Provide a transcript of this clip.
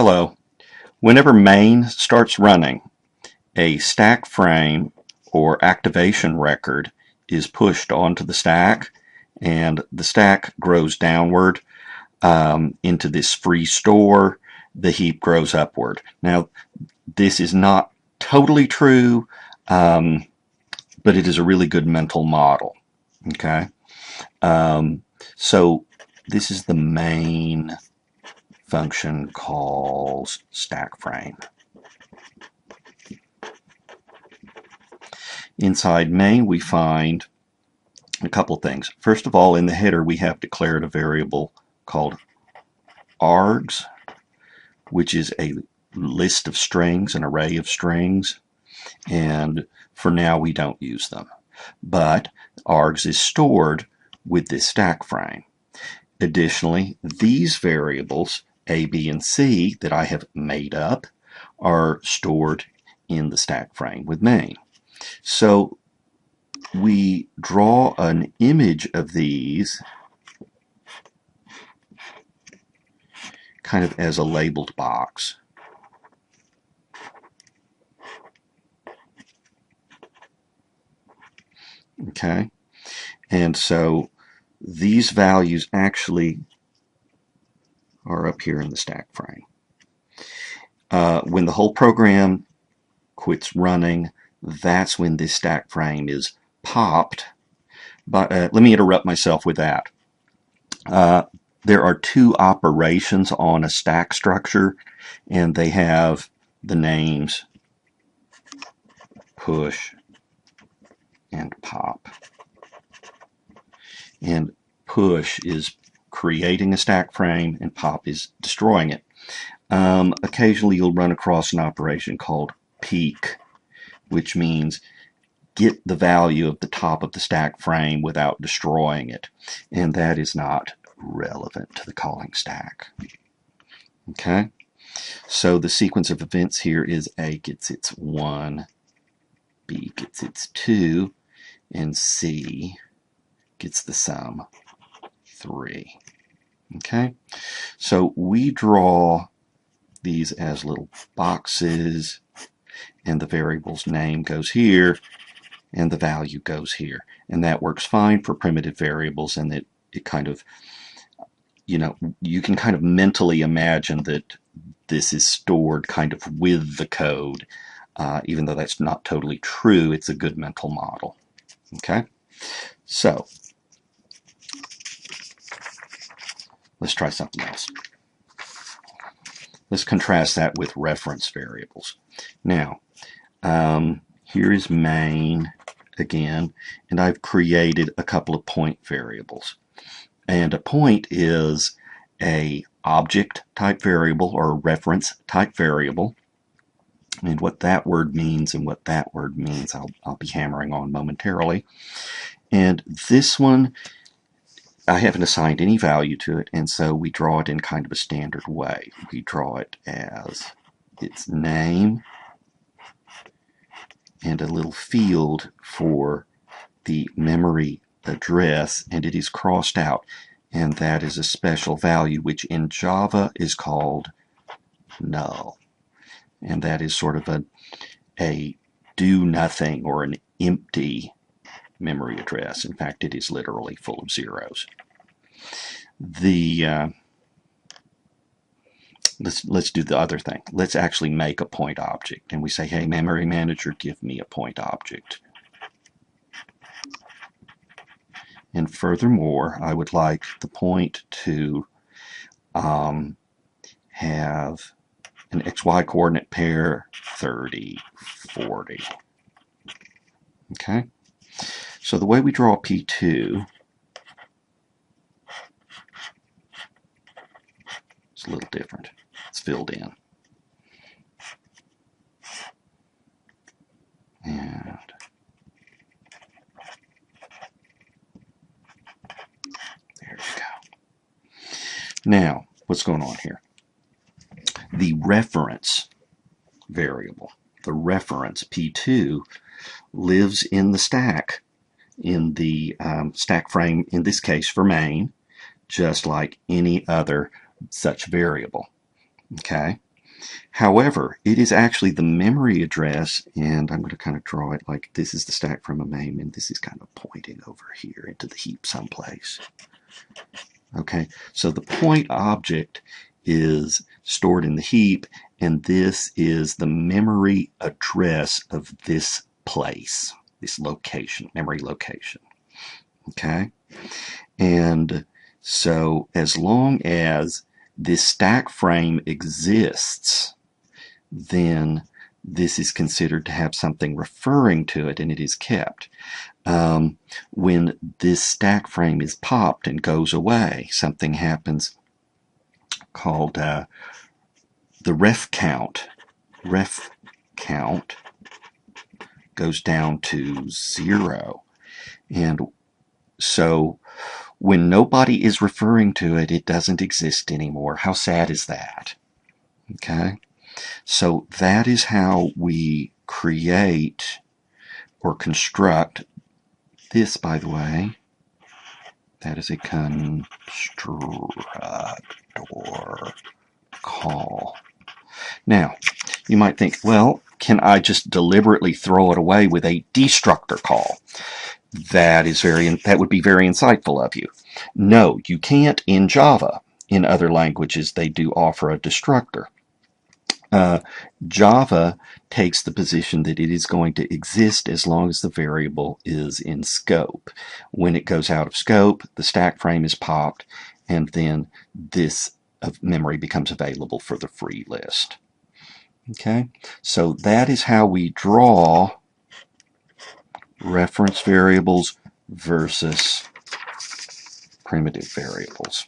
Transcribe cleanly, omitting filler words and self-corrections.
Hello. Whenever main starts running, a stack frame or activation record is pushed onto the stack, and the stack grows downward into this free store. The heap grows upward. Now, this is not totally true, um, but it is a really good mental model. Okay, um, so this is the main function called stack frame. Inside main, we find a couple things. First of all, in the header, we have declared a variable called args, which is a list of strings, an array of strings, and for now we don't use them. But args is stored with this stack frame. Additionally, these variables, A, B, and C, that I have made up, are stored in the stack frame with main. So we draw an image of these kind of as a labeled box. Okay, and so these values actually are up here in the stack frame. When the whole program quits running, that's when this stack frame is popped. But let me interrupt myself with that. There are two operations on a stack structure, and they have the names push and pop. And push is creating a stack frame, and pop is destroying it. Occasionally you'll run across an operation called peek, which means get the value of the top of the stack frame without destroying it, and that is not relevant to the calling stack. Okay, so the sequence of events here is A gets its 1, B gets its 2, and C gets the sum 3. Okay, so we draw these as little boxes, and the variable's name goes here and the value goes here, and that works fine for primitive variables, and it kind of, you can kind of mentally imagine that this is stored kind of with the code, even though that's not totally true. It's a good mental model. Okay, so let's try something else. Let's contrast that with reference variables. Now, here is main again, and I've created a couple of point variables. And a point is a object type variable or a reference type variable. And what that word means and what that word means, I'll be hammering on momentarily. And this one, I haven't assigned any value to it, and so we draw it in kind of a standard way. We draw it as its name and a little field for the memory address, and it is crossed out, and that is a special value which in Java is called null, and that is sort of a do nothing or an empty memory address. In fact, it is literally full of zeros. Let's do the other thing. Let's actually make a point object, and we say, hey, memory manager, give me a point object. And furthermore, I would like the point to have an XY coordinate pair 30, 40. Okay, so the way we draw P2 is a little different. It's filled in. And there you go. Now, what's going on here? The reference variable, the reference P2, lives in the stack, in the stack frame, in this case for main, just like any other such variable. Okay, However, it is actually the memory address, and I'm going to kind of draw it like this is the stack frame of MAME, and this is kind of pointing over here into the heap someplace. Okay, so the point object is stored in the heap, and this is the memory address of this place, this location, memory location. Okay, and so as long as this stack frame exists, then this is considered to have something referring to it, and it is kept. When this stack frame is popped and goes away, something happens called the ref count. Ref count goes down to 0. And so when nobody is referring to it, it doesn't exist anymore. How sad is that? Okay? So that is how we create or construct this, by the way. That is a constructor call. Now, you might think, well, can I just deliberately throw it away with a destructor call? That would be very insightful of you. No, you can't in Java. In other languages, they do offer a destructor. Java takes the position that it is going to exist as long as the variable is in scope. When it goes out of scope, the stack frame is popped, and then this memory becomes available for the free list. Okay, so that is how we draw reference variables versus primitive variables.